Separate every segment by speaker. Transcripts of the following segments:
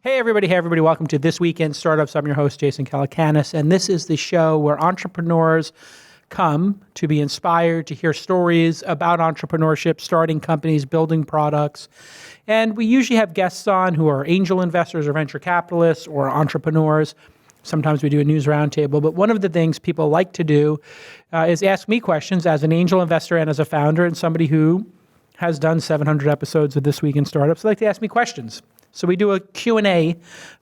Speaker 1: Hey everybody, welcome to This Week in Startups. I'm your host, Jason Calacanis, and this is the show where entrepreneurs come to be inspired, to hear stories about entrepreneurship, starting companies, building products. And we usually have guests on who are angel investors or venture capitalists or entrepreneurs. Sometimes we do a news roundtable, but one of the things people like to do is ask me questions as an angel investor and as a founder and somebody who has done 700 episodes of This Week in Startups. They like to ask me questions. So we do a Q&A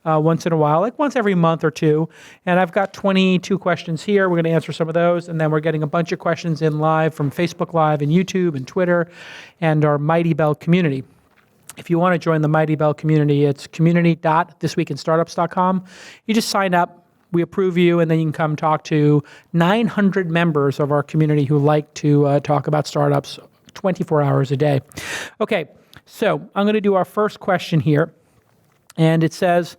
Speaker 1: once in a while, like once every month or two. And I've got 22 questions here. We're going to answer some of those. And then we're getting a bunch of questions in live from Facebook Live and YouTube and Twitter and our Mighty Bell community. If you want to join the Mighty Bell community, it's community.thisweekinstartups.com. You just sign up, we approve you, and then you can come talk to 900 members of our community who like to talk about startups 24 hours a day. Okay, so I'm going to do our first question here. And it says,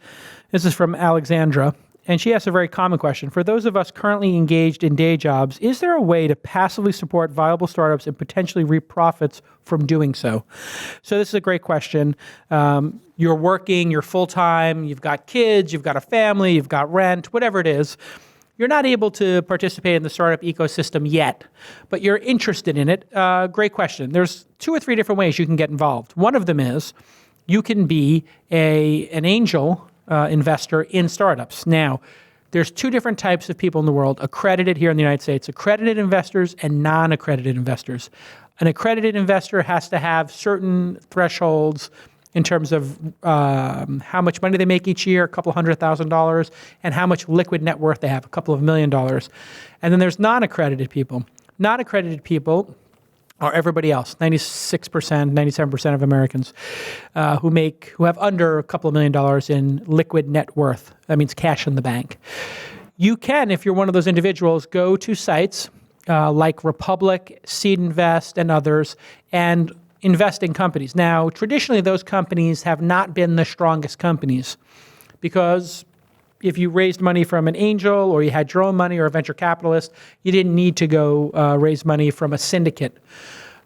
Speaker 1: this is from Alexandra, and she asks a very common question. For those of us currently engaged in day jobs, is there a way to passively support viable startups and potentially reap profits from doing so? So this is a great question. You're working, you're full-time, you've got kids, you've got a family, you've got rent, whatever it is. You're not able to participate in the startup ecosystem yet, but you're interested in it. Great question. There's 2 or 3 different ways you can get involved. One of them is you can be an angel investor in startups. Now, there's 2 different types of people in the world, accredited here in the United States, accredited investors and non-accredited investors. An accredited investor has to have certain thresholds in terms of how much money they make each year, a couple $100,000, and how much liquid net worth they have, a couple of $1 million. And then there's non-accredited people. Non-accredited people are everybody else, 96%, 97% of Americans who have under a couple of $1 million in liquid net worth. That means cash in the bank. You can, if you're one of those individuals, go to sites like Republic, Seed Invest, and others, and invest in companies. Now, traditionally, those companies have not been the strongest companies because if you raised money from an angel or you had your own money or a venture capitalist, you didn't need to go raise money from a syndicate.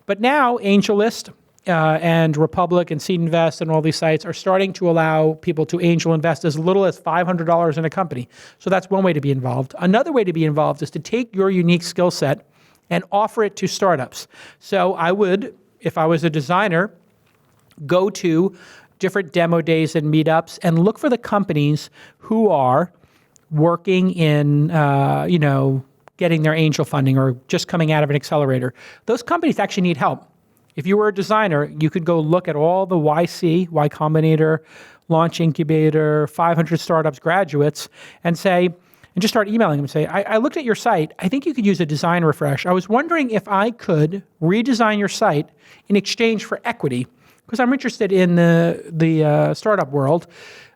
Speaker 1: But now AngelList and Republic and Seed Invest and all these sites are starting to allow people to angel invest as little as $500 in a company. So that's one way to be involved. Another way to be involved is to take your unique skill set and offer it to startups. So I would, if I was a designer, go to different demo days and meetups and look for the companies who are working in, getting their angel funding or just coming out of an accelerator. Those companies actually need help. If you were a designer, you could go look at all the YC, Y Combinator, Launch Incubator, 500 Startups graduates and just start emailing them and say, I looked at your site. I think you could use a design refresh. I was wondering if I could redesign your site in exchange for equity because I'm interested in the startup world.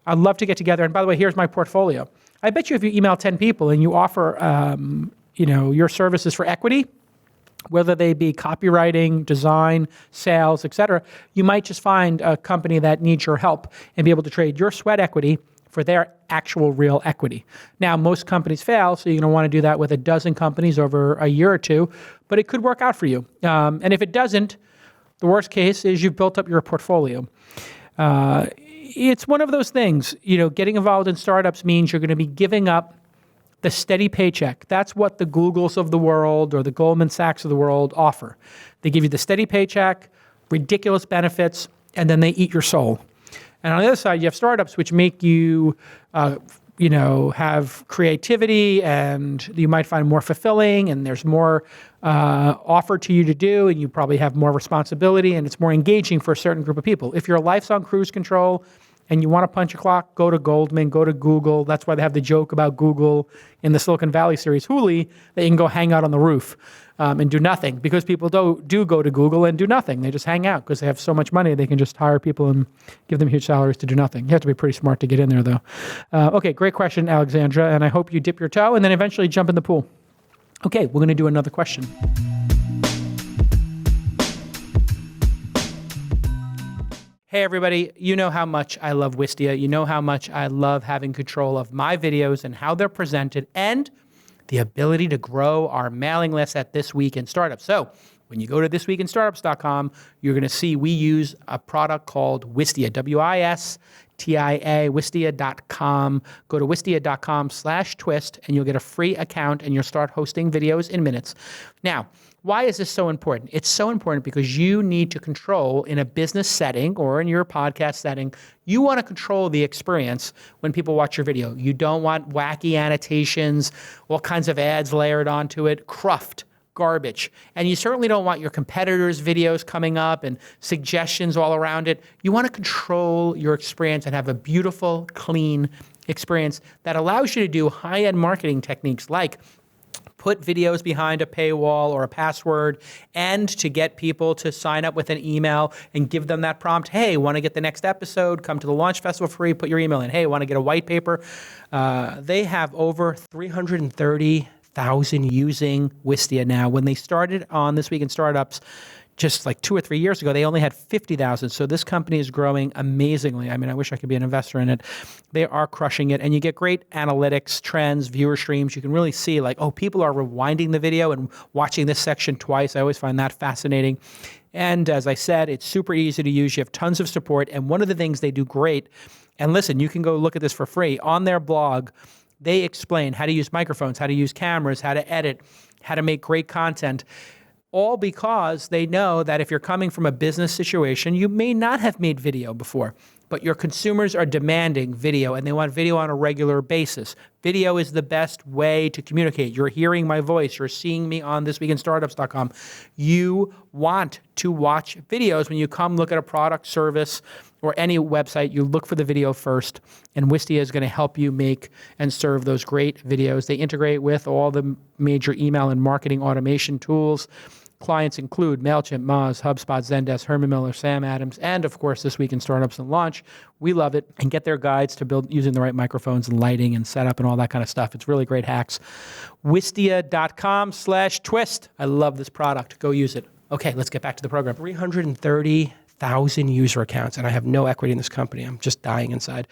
Speaker 1: I'd love to get together. And by the way, here's my portfolio. I bet you if you email 10 people and you offer your services for equity, whether they be copywriting, design, sales, et cetera, you might just find a company that needs your help and be able to trade your sweat equity for their actual real equity. Now, most companies fail, so you're going to want to do that with a dozen companies over a year or two, but it could work out for you. And if it doesn't, the worst case is you've built up your portfolio. It's one of those things, getting involved in startups means you're going to be giving up the steady paycheck. That's what the Googles of the world or the Goldman Sachs of the world offer. They give you the steady paycheck, ridiculous benefits, and then they eat your soul. And on the other side, you have startups which make you, have creativity and you might find more fulfilling and there's more offered to you to do and you probably have more responsibility and it's more engaging for a certain group of people. If your life's on cruise control and you want to punch a clock, go to Goldman, go to Google. That's why they have the joke about Google in the Silicon Valley series, Hooli, that you can go hang out on the roof and do nothing because people do go to Google and do nothing. They just hang out because they have so much money they can just hire people and give them huge salaries to do nothing. You have to be pretty smart to get in there, though. Okay, great question, Alexandra, and I hope you dip your toe and then eventually jump in the pool. Okay, we're going to do another question. Hey everybody, you know how much I love Wistia. You know how much I love having control of my videos and how they're presented and the ability to grow our mailing list at This Week in Startups. So when you go to thisweekinstartups.com, you're going to see we use a product called Wistia, Wistia. TIA, Wistia.com. Go to Wistia.com/twist and you'll get a free account and you'll start hosting videos in minutes. Now, why is this so important? It's so important because you need to control in a business setting or in your podcast setting, you want to control the experience when people watch your video. You don't want wacky annotations, all kinds of ads layered onto it, cruft, garbage. And you certainly don't want your competitors' videos coming up and suggestions all around it. You want to control your experience and have a beautiful, clean experience that allows you to do high-end marketing techniques like put videos behind a paywall or a password, and to get people to sign up with an email and give them that prompt, hey, want to get the next episode, come to the Launch Festival free, put your email in. Hey, want to get a white paper? They have over 330,000 using Wistia now. When they started on This Week in Startups, just like 2 or 3 years ago, they only had 50,000. So this company is growing amazingly. I mean, I wish I could be an investor in it. They are crushing it. And you get great analytics, trends, viewer streams. You can really see like, oh, people are rewinding the video and watching this section twice. I always find that fascinating. And as I said, it's super easy to use. You have tons of support. And one of the things they do great, and listen, you can go look at this for free. On their blog, they explain how to use microphones, how to use cameras, how to edit, how to make great content. All because they know that if you're coming from a business situation, you may not have made video before, but your consumers are demanding video and they want video on a regular basis. Video is the best way to communicate. You're hearing my voice. You're seeing me on thisweekinstartups.com. You want to watch videos when you come look at a product, service, or any website. You look for the video first, and Wistia is going to help you make and serve those great videos. They integrate with all the major email and marketing automation tools. Clients include MailChimp, Moz, HubSpot, Zendesk, Herman Miller, Sam Adams, and of course, This Week in Startups and Launch. We love it, and get their guides to build using the right microphones and lighting and setup and all that kind of stuff. It's really great hacks. Wistia.com/twist. I love this product. Go use it. Okay, let's get back to the program. 330,000 user accounts, and I have no equity in this company. I'm just dying inside.